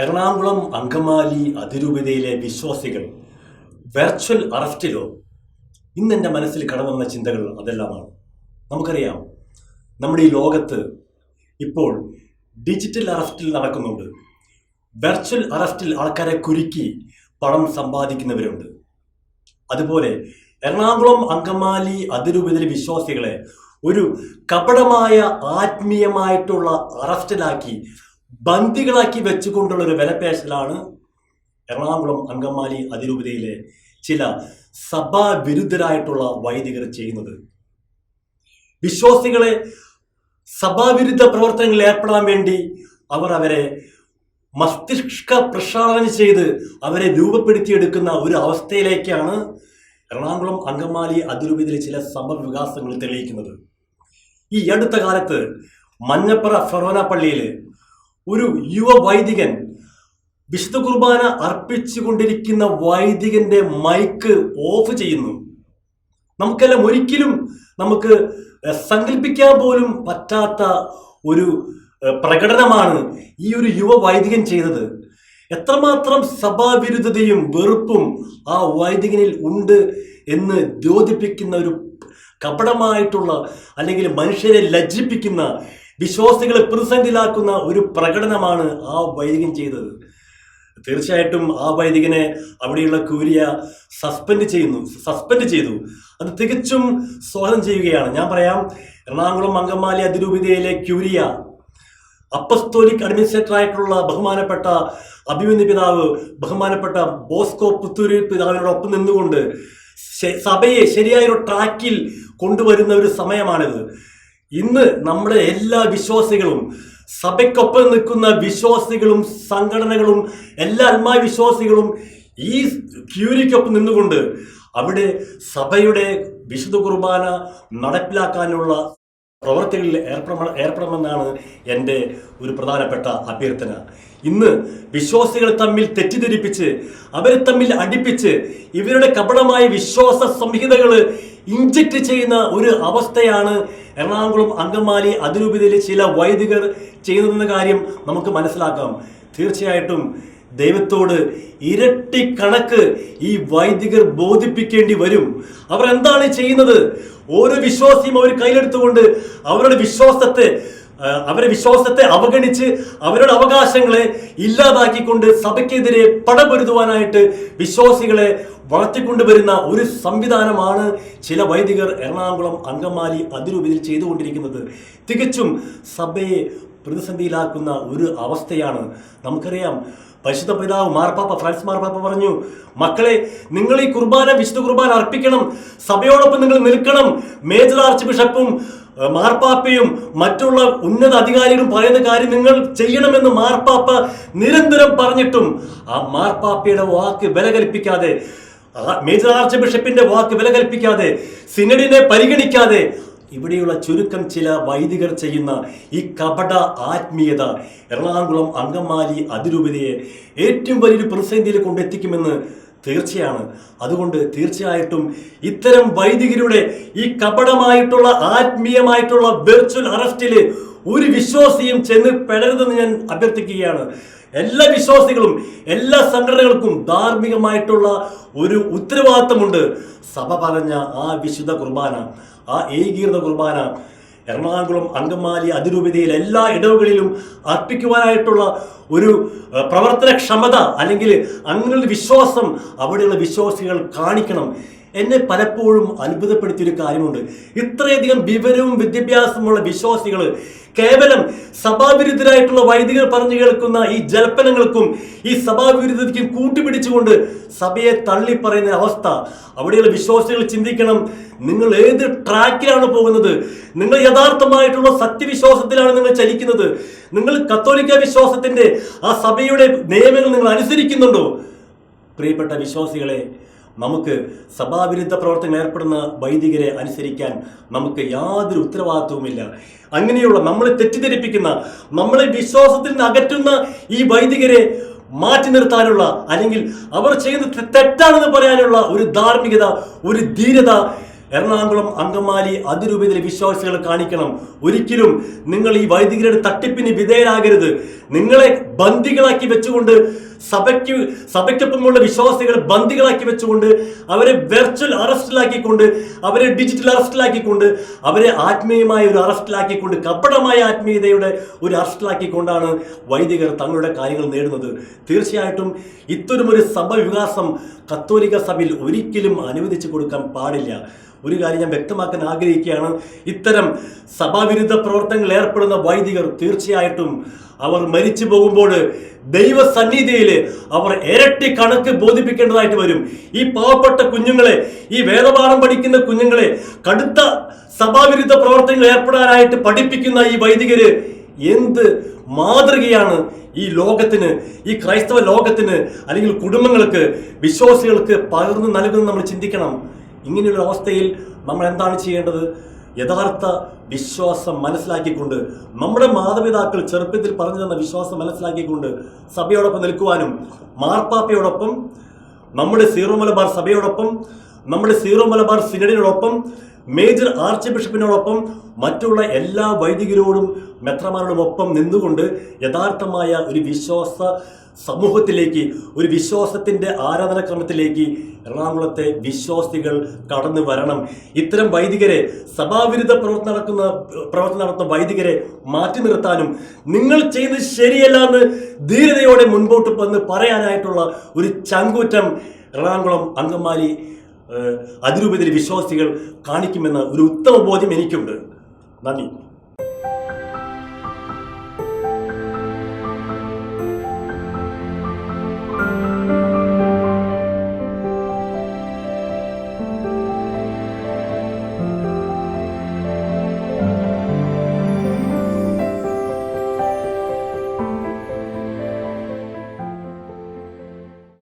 എറണാകുളം അങ്കമാലി അതിരൂപതയിലെ വിശ്വാസികൾ വെർച്വൽ അറസ്റ്റിലോ? ഇന്ന് എൻ്റെ മനസ്സിൽ കടന്നു വന്ന ചിന്തകൾ അതെല്ലാമാണ്. നമുക്കറിയാം, നമ്മുടെ ഈ ലോകത്ത് ഇപ്പോൾ ഡിജിറ്റൽ അറസ്റ്റിൽ നടക്കുന്നുണ്ട്. വെർച്വൽ അറസ്റ്റിൽ ആൾക്കാരെ കുരുക്കി പണം സമ്പാദിക്കുന്നവരുണ്ട്. അതുപോലെ എറണാകുളം അങ്കമാലി അതിരൂപതയിലെ വിശ്വാസികളെ ഒരു കപടമായ ആത്മീയമായിട്ടുള്ള അറസ്റ്റിലാക്കി ബന്ദികളാക്കി വെച്ചുകൊണ്ടുള്ള ഒരു വിലപേശലാണ് എറണാകുളം അങ്കമാലി അതിരൂപതയിലെ ചില സഭാവിരുദ്ധരായിട്ടുള്ള വൈദികർ ചെയ്യുന്നത്. വിശ്വാസികളെ സഭാവിരുദ്ധ പ്രവർത്തനങ്ങളിൽ ഏർപ്പെടാൻ വേണ്ടി അവരെ മസ്തിഷ്ക പ്രക്ഷാളനം ചെയ്ത് അവരെ രൂപപ്പെടുത്തിയെടുക്കുന്ന ഒരു അവസ്ഥയിലേക്കാണ് എറണാകുളം അങ്കമാലി അതിരൂപതയിലെ ചില സംഭവവികാസങ്ങൾ തെളിയിക്കുന്നത്. ഈ അടുത്ത കാലത്ത് മഞ്ഞപ്പുറ ഫെറോന പള്ളിയിൽ ഒരു യുവ വൈദികൻ വിശുദ്ധ കുർബാന അർപ്പിച്ചുകൊണ്ടിരിക്കുന്ന വൈദികന്റെ മൈക്ക് ഓഫ് ചെയ്യുന്നു. നമുക്കെല്ലാം ഒരിക്കലും നമുക്ക് സങ്കല്പിക്കാൻ പോലും പറ്റാത്ത ഒരു പ്രകടനമാണ് ഈ ഒരു യുവ വൈദികൻ ചെയ്തത്. എത്രമാത്രം സഭാവിരുദ്ധതയും വെറുപ്പും ആ വൈദികനിൽ ഉണ്ട് എന്ന് ദ്യോതിപ്പിക്കുന്ന ഒരു കപടമായിട്ടുള്ള, അല്ലെങ്കിൽ മനുഷ്യരെ ലജ്ജിപ്പിക്കുന്ന, വിശ്വാസികളെ പ്രതിസന്ധിയിലാക്കുന്ന ഒരു പ്രകടനമാണ് ആ വൈദികൻ ചെയ്തത്. തീർച്ചയായിട്ടും ആ വൈദികനെ അവിടെയുള്ള ക്യൂരിയ സസ്പെൻഡ് ചെയ്തു. അത് തികച്ചും സ്വാഗതം ചെയ്യുകയാണ്. ഞാൻ പറയാം, എറണാകുളം അങ്കമാലി അതിരൂപതയിലെ ക്യൂരിയ അപ്പസ്തോലിക് അഡ്മിനിസ്ട്രേറ്റർ ആയിട്ടുള്ള ബഹുമാനപ്പെട്ട അഭിമന്യ പിതാവ്, ബഹുമാനപ്പെട്ട ബോസ്കോ പുത്തൂരി പിതാവിനോടൊപ്പം നിന്നുകൊണ്ട് സഭയെ ശരിയായൊരു ട്രാക്കിൽ കൊണ്ടുവരുന്ന ഒരു സമയമാണിത്. ഇന്ന് നമ്മുടെ എല്ലാ വിശ്വാസികളും, സഭയ്ക്കൊപ്പം നിൽക്കുന്ന വിശ്വാസികളും സംഘടനകളും എല്ലാ ആത്മാ വിശ്വാസികളും ഈ ക്യൂരിക്കൊപ്പം നിന്നുകൊണ്ട് അവിടെ സഭയുടെ വിശുദ്ധ കുർബാന നടപ്പിലാക്കാനുള്ള പ്രവർത്തികളിൽ ഏർപ്പെടണമെന്നാണ് എൻ്റെ ഒരു പ്രധാനപ്പെട്ട അഭ്യർത്ഥന. ഇന്ന് വിശ്വാസികൾ തമ്മിൽ തെറ്റിദ്ധരിപ്പിച്ച്, അവരെ തമ്മിൽ അടുപ്പിച്ച്, ഇവരുടെ കപടമായ വിശ്വാസ സംഹിതകൾ ഇഞ്ചക്ട് ചെയ്യുന്ന ഒരു അവസ്ഥയാണ് എറണാകുളം അങ്കമാലി അതിരൂപതയിലെ ചില വൈദികർ ചെയ്യുന്നതെന്ന കാര്യം നമുക്ക് മനസ്സിലാക്കാം. തീർച്ചയായിട്ടും ദൈവത്തോട് ഇരട്ടി കണക്ക് ഈ വൈദികർ ബോധിപ്പിക്കേണ്ടി വരും. അവർ എന്താണ് ചെയ്യുന്നത്? ഓരോ വിശ്വാസിയും അവർ കയ്യിലെടുത്തുകൊണ്ട് അവരുടെ വിശ്വാസത്തെ അവഗണിച്ച് അവരുടെ അവകാശങ്ങളെ ഇല്ലാതാക്കിക്കൊണ്ട് സഭയ്ക്കെതിരെ പടപൊരുതുവാനായിട്ട് വിശ്വാസികളെ വളർത്തിക്കൊണ്ടുവരുന്ന ഒരു സംവിധാനമാണ് ചില വൈദികർ എറണാകുളം അങ്കമാലി അതിരൂപതയിൽ ചെയ്തുകൊണ്ടിരിക്കുന്നത്. തികച്ചും സഭയെ പ്രതിസന്ധിയിലാക്കുന്ന ഒരു അവസ്ഥയാണ്. നമുക്കറിയാം, പരിശുദ്ധ പിതാവ് ഫ്രാൻസിസ് മാർപ്പാപ്പ പറഞ്ഞു, മക്കളെ, നിങ്ങൾ ഈ വിശുദ്ധ കുർബാന അർപ്പിക്കണം, സഭയോടൊപ്പം നിങ്ങൾ നിൽക്കണം. മേജർ ആർച്ച് ബിഷപ്പും മാർപ്പാപ്പയും മറ്റുള്ള ഉന്നത അധികാരികളും പറയുന്ന കാര്യം നിങ്ങൾ ചെയ്യണമെന്ന് മാർപ്പാപ്പ നിരന്തരം പറഞ്ഞിട്ടും ആ മാർപ്പാപ്പയുടെ വാക്ക് വില കൽപ്പിക്കാതെ, മേജർ ആർച്ച് ബിഷപ്പിന്റെ വാക്ക് വില കൽപ്പിക്കാതെ, സിനഡിനെ പരിഗണിക്കാതെ ഇവിടെയുള്ള ചുരുക്കം ചില വൈദികർ ചെയ്യുന്ന ഈ കപട ആത്മീയത എറണാകുളം അങ്കമാലി അതിരൂപതയെ ഏറ്റവും വലിയൊരു പ്രതിസന്ധിയിൽ കൊണ്ടെത്തിക്കുമെന്ന് തീർച്ചയാണ്. അതുകൊണ്ട് തീർച്ചയായിട്ടും ഇത്തരം വൈദികരുടെ ഈ കപടമായിട്ടുള്ള ആത്മീയമായിട്ടുള്ള വെർച്വൽ അറസ്റ്റിൽ ഒരു വിശ്വാസിയും ചെന്ന് പെടരുതെന്ന് ഞാൻ അഭ്യർത്ഥിക്കുകയാണ്. എല്ലാ വിശ്വാസികളും, എല്ലാ സംഘടനകൾക്കും ധാർമ്മികമായിട്ടുള്ള ഒരു ഉത്തരവാദിത്തമുണ്ട്. സഭ പറഞ്ഞ ആ വിശുദ്ധ കുർബാന, ആ ഏകീകൃത കുർബാന എറണാകുളം അങ്കമാലി അതിരൂപതയിൽ എല്ലാ ഇടവുകളിലും അർപ്പിക്കുവാനായിട്ടുള്ള ഒരു പ്രവർത്തനക്ഷമത, അല്ലെങ്കിൽ അങ്ങനെയുള്ള വിശ്വാസം അവിടെയുള്ള വിശ്വാസികൾ കാണിക്കണം. എന്നെ പലപ്പോഴും അത്ഭുതപ്പെടുത്തിയൊരു കാര്യമുണ്ട്. ഇത്രയധികം വിവരവും വിദ്യാഭ്യാസമുള്ള വിശ്വാസികൾ കേവലം സഭാവിരുദ്ധരായിട്ടുള്ള വൈദികർ പറഞ്ഞു കേൾക്കുന്ന ഈ ജൽപ്പനങ്ങൾക്കും ഈ സഭാവിരുദ്ധതയ്ക്കും കൂട്ടുപിടിച്ചുകൊണ്ട് സഭയെ തള്ളിപ്പറയുന്ന അവസ്ഥ. അവിടെയുള്ള വിശ്വാസികൾ ചിന്തിക്കണം, നിങ്ങൾ ഏത് ട്രാക്കിലാണ് പോകുന്നത്? നിങ്ങൾ യഥാർത്ഥമായിട്ടുള്ള സത്യവിശ്വാസത്തിലാണ് നിങ്ങൾ ചലിക്കുന്നത്? നിങ്ങൾ കത്തോലിക്ക വിശ്വാസത്തിന്റെ ആ സഭയുടെ നിയമങ്ങൾ നിങ്ങൾ അനുസരിക്കുന്നുണ്ടോ? പ്രിയപ്പെട്ട വിശ്വാസികളെ, നമുക്ക് സഭാവിരുദ്ധ പ്രവർത്തനം ഏർപ്പെടുന്ന വൈദികരെ അനുസരിക്കാൻ നമുക്ക് യാതൊരു ഉത്തരവാദിത്വവുമില്ല. അങ്ങനെയുള്ള നമ്മളെ തെറ്റിദ്ധരിപ്പിക്കുന്ന, നമ്മളെ വിശ്വാസത്തിൽ നിന്ന് അകറ്റുന്ന ഈ വൈദികരെ മാറ്റി നിർത്താനുള്ള, അല്ലെങ്കിൽ അവർ ചെയ്യുന്നത് തെറ്റാണെന്ന് പറയാനുള്ള ഒരു ധാർമ്മികത, ഒരു ധീരത എറണാകുളം അങ്കമാലി അതിരൂപതയിലെ വിശ്വാസികൾ കാണിക്കണം. ഒരിക്കലും നിങ്ങൾ ഈ വൈദികരുടെ തട്ടിപ്പിന് വിധേയരാകരുത്. നിങ്ങളെ ബന്ദികളാക്കി വെച്ചുകൊണ്ട് സഭയ്ക്കൊപ്പമുള്ള വിശ്വാസികളെ ബന്ദികളാക്കി വെച്ചുകൊണ്ട് അവരെ വെർച്വൽ അറസ്റ്റിലാക്കിക്കൊണ്ട് അവരെ ഡിജിറ്റൽ അറസ്റ്റിലാക്കിക്കൊണ്ട് അവരെ ആത്മീയമായ ഒരു അറസ്റ്റിലാക്കിക്കൊണ്ട് കപടമായ ആത്മീയതയുടെ ഒരു അറസ്റ്റിലാക്കിക്കൊണ്ടാണ് വൈദികർ തങ്ങളുടെ കാര്യങ്ങൾ നേടുന്നത്. തീർച്ചയായിട്ടും ഇത്തരമൊരു സഭ വികാസം കത്തോലിക്ക സഭയിൽ ഒരിക്കലും അനുവദിച്ചു കൊടുക്കാൻ പാടില്ല. ഒരു കാര്യം ഞാൻ വ്യക്തമാക്കാൻ ആഗ്രഹിക്കുകയാണ്. ഇത്തരം സഭാവിരുദ്ധ പ്രവർത്തനങ്ങളിൽ ഏർപ്പെടുന്ന വൈദികർ തീർച്ചയായിട്ടും അവർ മരിച്ചു പോകുമ്പോൾ ദൈവസന്നിധിയിൽ അവർ ഇരട്ടി കണക്ക് ബോധിപ്പിക്കേണ്ടതായിട്ട് വരും. ഈ പാവപ്പെട്ട കുഞ്ഞുങ്ങളെ, ഈ വേദപാഠം പഠിക്കുന്ന കുഞ്ഞുങ്ങളെ കടുത്ത സഭാവിരുദ്ധ പ്രവർത്തനങ്ങളിൽ ഏർപ്പെടാനായിട്ട് പഠിപ്പിക്കുന്ന ഈ വൈദികര് എന്ത് മാതൃകയാണ് ഈ ലോകത്തിന്, ഈ ക്രൈസ്തവ ലോകത്തിന്, അല്ലെങ്കിൽ കുടുംബങ്ങൾക്ക്, വിശ്വാസികൾക്ക് പകർന്നു നൽകുന്നത് നമ്മൾ ചിന്തിക്കണം. ഇങ്ങനെയുള്ള അവസ്ഥയിൽ നമ്മൾ എന്താണ് ചെയ്യേണ്ടത്? യഥാർത്ഥ വിശ്വാസം മനസ്സിലാക്കിക്കൊണ്ട്, നമ്മുടെ മാതാപിതാക്കൾ ചെറുപ്പത്തിൽ പറഞ്ഞു തന്ന വിശ്വാസം മനസ്സിലാക്കിക്കൊണ്ട് സഭയോടൊപ്പം നിൽക്കുവാനും, മാർപ്പാപ്പയോടൊപ്പം, നമ്മുടെ സീറോ മലബാർ സഭയോടൊപ്പം, നമ്മുടെ സീറോ മലബാർ സിനഡിനോടൊപ്പം, മേജർ ആർച്ച് ബിഷപ്പിനോടൊപ്പം, മറ്റുള്ള എല്ലാ വൈദികരോടും മെത്രമാരോടുമൊപ്പം നിന്നുകൊണ്ട് യഥാർത്ഥമായ ഒരു വിശ്വാസ സമൂഹത്തിലേക്ക്, ഒരു വിശ്വാസത്തിൻ്റെ ആരാധനാക്രമത്തിലേക്ക് എറണാകുളത്തെ വിശ്വാസികൾ കടന്നു വരണം. ഇത്തരം വൈദികരെ, സഭാവിരുദ്ധ പ്രവർത്തനം നടത്തുന്ന വൈദികരെ മാറ്റി നിർത്താനും നിങ്ങൾ ചെയ്യുന്നത് ശരിയല്ല എന്ന് ധീരതയോടെ മുൻപോട്ട് വന്ന് പറയാനായിട്ടുള്ള ഒരു ചങ്കൂറ്റം എറണാകുളം അങ്കമാലി അതിരൂപതയിലെ വിശ്വാസികൾ കാണിക്കുമെന്ന ഒരു ഉത്തമ ബോധ്യം എനിക്കുണ്ട്. നന്ദി.